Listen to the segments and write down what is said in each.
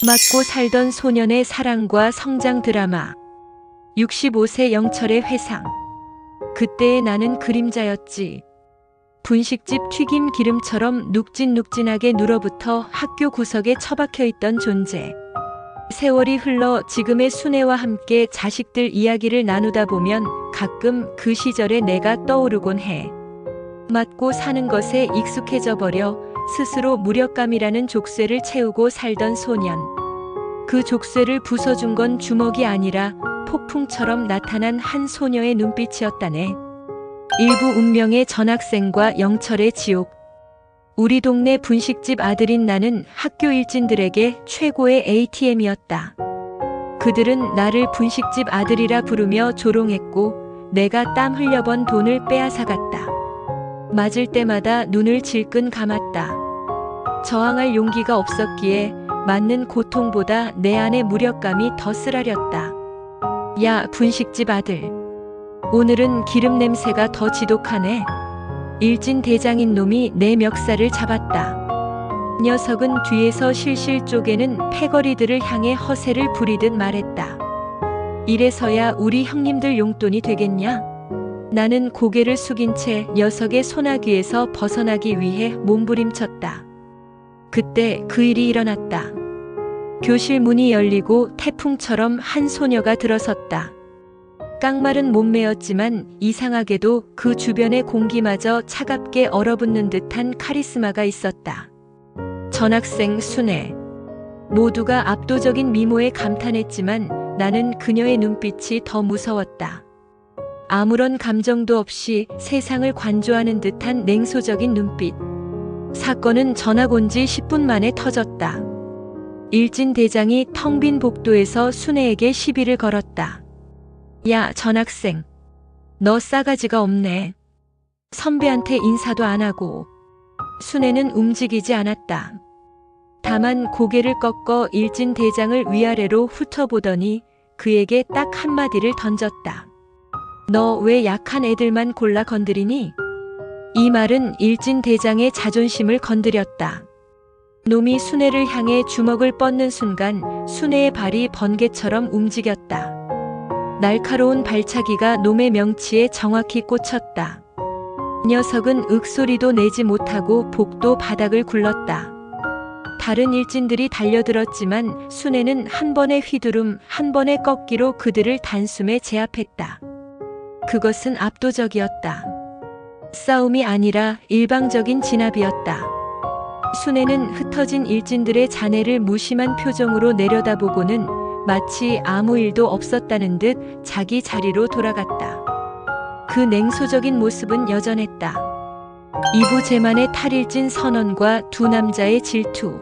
맞고 살던 소년의 사랑과 성장 드라마. 65세 영철의 회상. 그때의 나는 그림자였지. 분식집 튀김 기름처럼 눅진눅진하게 눌어붙어 학교 구석에 처박혀 있던 존재. 세월이 흘러 지금의 순애와 함께 자식들 이야기를 나누다 보면 가끔 그 시절의 내가 떠오르곤 해. 맞고 사는 것에 익숙해져 버려 스스로 무력감이라는 족쇄를 채우고 살던 소년. 그 족쇄를 부숴준 건 주먹이 아니라 폭풍처럼 나타난 한 소녀의 눈빛이었다네. 일부 운명의 전학생과 영철의 지옥. 우리 동네 분식집 아들인 나는 학교 일진들에게 최고의 ATM이었다. 그들은 나를 분식집 아들이라 부르며 조롱했고 내가 땀 흘려번 돈을 빼앗아갔다. 맞을 때마다 눈을 질끈 감았다. 저항할 용기가 없었기에 맞는 고통보다 내 안의 무력감이 더 쓰라렸다. 야, 분식집 아들. 오늘은 기름 냄새가 더 지독하네. 일진 대장인 놈이 내 멱살을 잡았다. 녀석은 뒤에서 실실 쪼개는 패거리들을 향해 허세를 부리듯 말했다. 이래서야 우리 형님들 용돈이 되겠냐? 나는 고개를 숙인 채 녀석의 소나귀에서 벗어나기 위해 몸부림쳤다. 그때 그 일이 일어났다. 교실 문이 열리고 태풍처럼 한 소녀가 들어섰다. 깡마른 몸매였지만 이상하게도 그 주변의 공기마저 차갑게 얼어붙는 듯한 카리스마가 있었다. 전학생 순애. 모두가 압도적인 미모에 감탄했지만 나는 그녀의 눈빛이 더 무서웠다. 아무런 감정도 없이 세상을 관조하는 듯한 냉소적인 눈빛. 사건은 전학 온 지 10분 만에 터졌다. 일진 대장이 텅 빈 복도에서 순애에게 시비를 걸었다. 야, 전학생. 너 싸가지가 없네. 선배한테 인사도 안 하고. 순애는 움직이지 않았다. 다만 고개를 꺾어 일진 대장을 위아래로 훑어보더니 그에게 딱 한마디를 던졌다. 너 왜 약한 애들만 골라 건드리니? 이 말은 일진 대장의 자존심을 건드렸다. 놈이 순애를 향해 주먹을 뻗는 순간 순애의 발이 번개처럼 움직였다. 날카로운 발차기가 놈의 명치에 정확히 꽂혔다. 녀석은 윽소리도 내지 못하고 복도 바닥을 굴렀다. 다른 일진들이 달려들었지만 순애는 한 번의 휘두름, 한 번의 꺾기로 그들을 단숨에 제압했다. 그것은 압도적이었다. 싸움이 아니라 일방적인 진압이었다. 순애는 흩어진 일진들의 잔해를 무심한 표정으로 내려다보고는 마치 아무 일도 없었다는 듯 자기 자리로 돌아갔다. 그 냉소적인 모습은 여전했다. 이부제만의 탈일진 선언과 두 남자의 질투.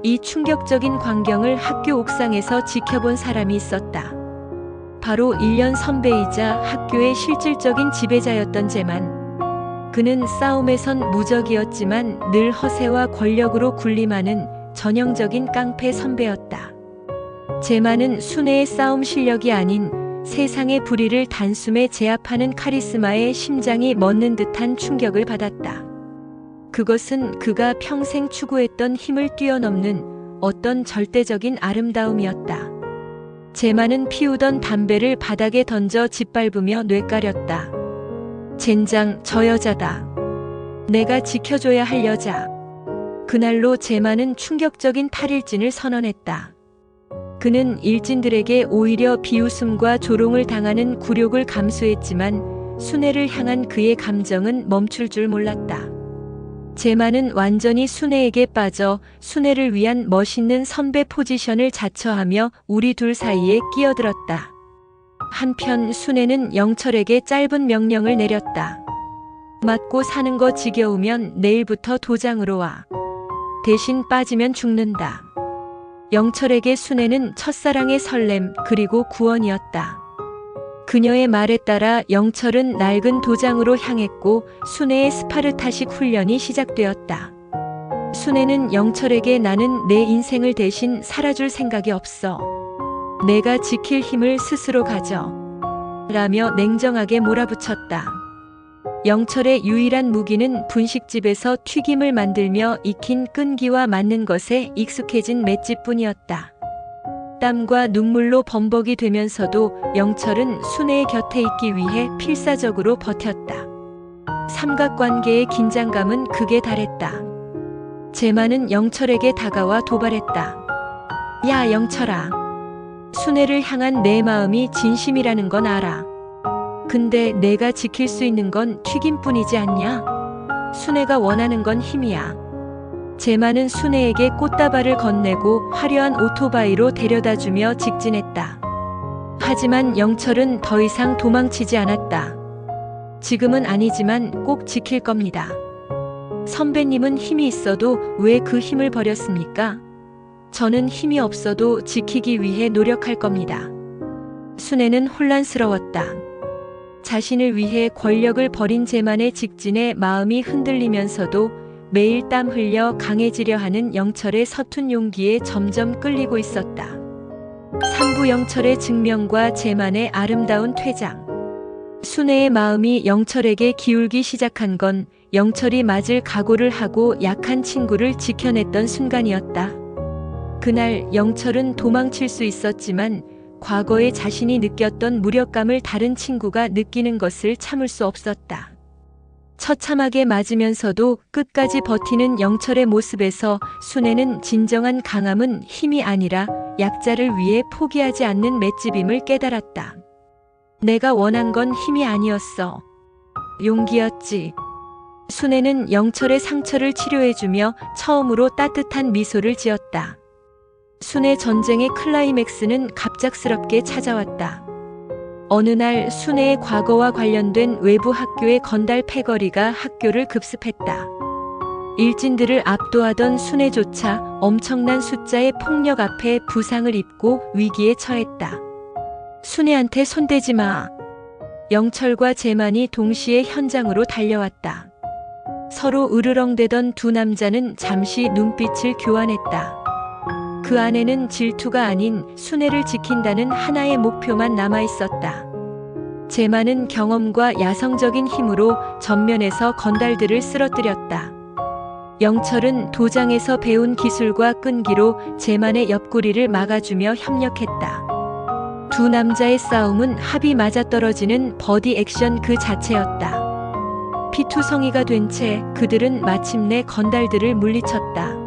이 충격적인 광경을 학교 옥상에서 지켜본 사람이 있었다. 바로 1년 선배이자 학교의 실질적인 지배자였던 제만. 그는 싸움에선 무적이었지만 늘 허세와 권력으로 군림하는 전형적인 깡패 선배였다. 제만은 순애의 싸움 실력이 아닌 세상의 불의를 단숨에 제압하는 카리스마에 심장이 멎는 듯한 충격을 받았다. 그것은 그가 평생 추구했던 힘을 뛰어넘는 어떤 절대적인 아름다움이었다. 제만은 피우던 담배를 바닥에 던져 짓밟으며 뇌까렸다. 젠장, 저 여자다. 내가 지켜줘야 할 여자. 그날로 제만은 충격적인 탈일진을 선언했다. 그는 일진들에게 오히려 비웃음과 조롱을 당하는 굴욕을 감수했지만 순애를 향한 그의 감정은 멈출 줄 몰랐다. 제만은 완전히 순애에게 빠져 순애를 위한 멋있는 선배 포지션을 자처하며 우리 둘 사이에 끼어들었다. 한편 순애는 영철에게 짧은 명령을 내렸다. 맞고 사는 거 지겨우면 내일부터 도장으로 와. 대신 빠지면 죽는다. 영철에게 순애는 첫사랑의 설렘 그리고 구원이었다. 그녀의 말에 따라 영철은 낡은 도장으로 향했고 순애의 스파르타식 훈련이 시작되었다. 순애는 영철에게 나는 내 인생을 대신 살아줄 생각이 없어. 내가 지킬 힘을 스스로 가져. 라며 냉정하게 몰아붙였다. 영철의 유일한 무기는 분식집에서 튀김을 만들며 익힌 끈기와 맞는 것에 익숙해진 맷집뿐이었다. 땀과 눈물로 범벅이 되면서도 영철은 순애의 곁에 있기 위해 필사적으로 버텼다. 삼각관계의 긴장감은 극에 달했다. 제만은 영철에게 다가와 도발했다. 야, 영철아. 순애를 향한 내 마음이 진심이라는 건 알아. 근데 내가 지킬 수 있는 건 튀김뿐이지 않냐? 순애가 원하는 건 힘이야. 제만은 순애에게 꽃다발을 건네고 화려한 오토바이로 데려다주며 직진했다. 하지만 영철은 더 이상 도망치지 않았다. 지금은 아니지만 꼭 지킬 겁니다. 선배님은 힘이 있어도 왜 그 힘을 버렸습니까? 저는 힘이 없어도 지키기 위해 노력할 겁니다. 순애는 혼란스러웠다. 자신을 위해 권력을 버린 제만의 직진에 마음이 흔들리면서도 매일 땀 흘려 강해지려 하는 영철의 서툰 용기에 점점 끌리고 있었다. 3부 영철의 증명과 제만의 아름다운 퇴장. 순애의 마음이 영철에게 기울기 시작한 건 영철이 맞을 각오를 하고 약한 친구를 지켜냈던 순간이었다. 그날 영철은 도망칠 수 있었지만 과거에 자신이 느꼈던 무력감을 다른 친구가 느끼는 것을 참을 수 없었다. 처참하게 맞으면서도 끝까지 버티는 영철의 모습에서 순애는 진정한 강함은 힘이 아니라 약자를 위해 포기하지 않는 맷집임을 깨달았다. 내가 원한 건 힘이 아니었어. 용기였지. 순애는 영철의 상처를 치료해주며 처음으로 따뜻한 미소를 지었다. 순애 전쟁의 클라이맥스는 갑작스럽게 찾아왔다. 어느 날 순애의 과거와 관련된 외부 학교의 건달 패거리가 학교를 급습했다. 일진들을 압도하던 순애조차 엄청난 숫자의 폭력 앞에 부상을 입고 위기에 처했다. 순애한테 손대지 마. 영철과 제만이 동시에 현장으로 달려왔다. 서로 으르렁대던 두 남자는 잠시 눈빛을 교환했다. 그 안에는 질투가 아닌 순애를 지킨다는 하나의 목표만 남아 있었다. 제만은 경험과 야성적인 힘으로 전면에서 건달들을 쓰러뜨렸다. 영철은 도장에서 배운 기술과 끈기로 제만의 옆구리를 막아주며 협력했다. 두 남자의 싸움은 합이 맞아떨어지는 버디 액션 그 자체였다. 피투성이가 된 채 그들은 마침내 건달들을 물리쳤다.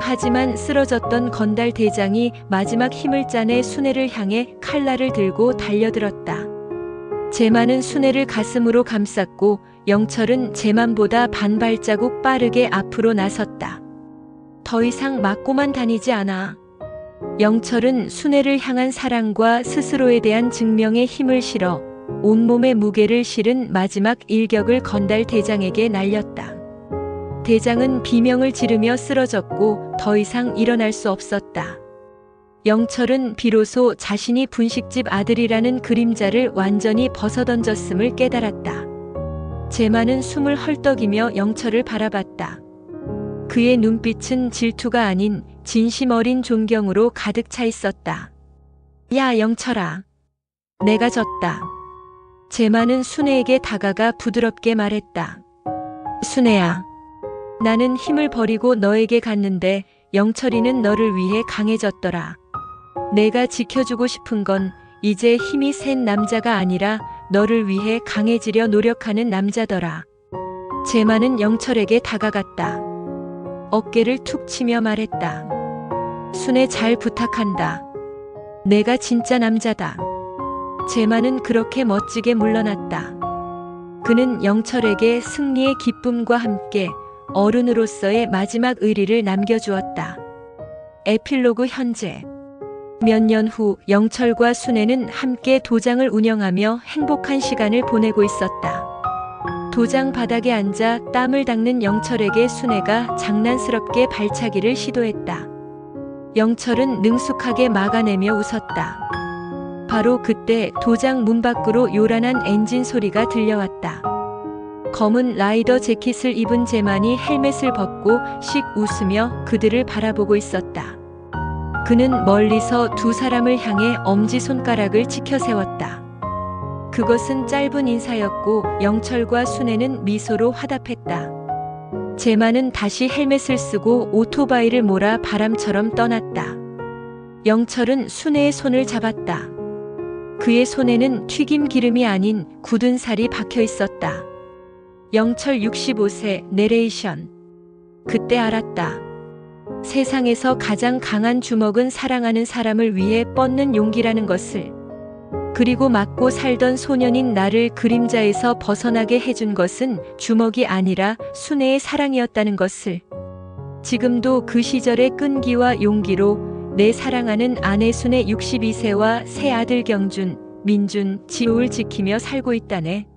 하지만 쓰러졌던 건달 대장이 마지막 힘을 짜내 순애를 향해 칼날을 들고 달려들었다. 제만은 순애를 가슴으로 감쌌고 영철은 제만보다 반 발자국 빠르게 앞으로 나섰다. 더 이상 맞고만 다니지 않아. 영철은 순애를 향한 사랑과 스스로에 대한 증명에 힘을 실어 온몸의 무게를 실은 마지막 일격을 건달 대장에게 날렸다. 대장은 비명을 지르며 쓰러졌고 더 이상 일어날 수 없었다. 영철은 비로소 자신이 분식집 아들이라는 그림자를 완전히 벗어던졌음을 깨달았다. 제만은 숨을 헐떡이며 영철을 바라봤다. 그의 눈빛은 질투가 아닌 진심 어린 존경으로 가득 차 있었다. 야, 영철아. 내가 졌다. 제만은 순애에게 다가가 부드럽게 말했다. 순애야. 나는 힘을 버리고 너에게 갔는데 영철이는 너를 위해 강해졌더라. 내가 지켜주고 싶은 건 이제 힘이 센 남자가 아니라 너를 위해 강해지려 노력하는 남자더라. 제만은 영철에게 다가갔다. 어깨를 툭 치며 말했다. 순애 잘 부탁한다. 내가 진짜 남자다. 제만은 그렇게 멋지게 물러났다. 그는 영철에게 승리의 기쁨과 함께 어른으로서의 마지막 의리를 남겨주었다. 에필로그 현재. 몇 년 후 영철과 순애는 함께 도장을 운영하며 행복한 시간을 보내고 있었다. 도장 바닥에 앉아 땀을 닦는 영철에게 순애가 장난스럽게 발차기를 시도했다. 영철은 능숙하게 막아내며 웃었다. 바로 그때 도장 문 밖으로 요란한 엔진 소리가 들려왔다. 검은 라이더 재킷을 입은 제만이 헬멧을 벗고 씩 웃으며 그들을 바라보고 있었다. 그는 멀리서 두 사람을 향해 엄지손가락을 치켜 세웠다. 그것은 짧은 인사였고 영철과 순애는 미소로 화답했다. 제만은 다시 헬멧을 쓰고 오토바이를 몰아 바람처럼 떠났다. 영철은 순애의 손을 잡았다. 그의 손에는 튀김 기름이 아닌 굳은 살이 박혀 있었다. 영철 65세 내레이션. 그때 알았다. 세상에서 가장 강한 주먹은 사랑하는 사람을 위해 뻗는 용기라는 것을. 그리고 맞고 살던 소년인 나를 그림자에서 벗어나게 해준 것은 주먹이 아니라 순애의 사랑이었다는 것을. 지금도 그 시절의 끈기와 용기로 내 사랑하는 아내 순애 62세와 새 아들 경준, 민준, 지호를 지키며 살고 있다네.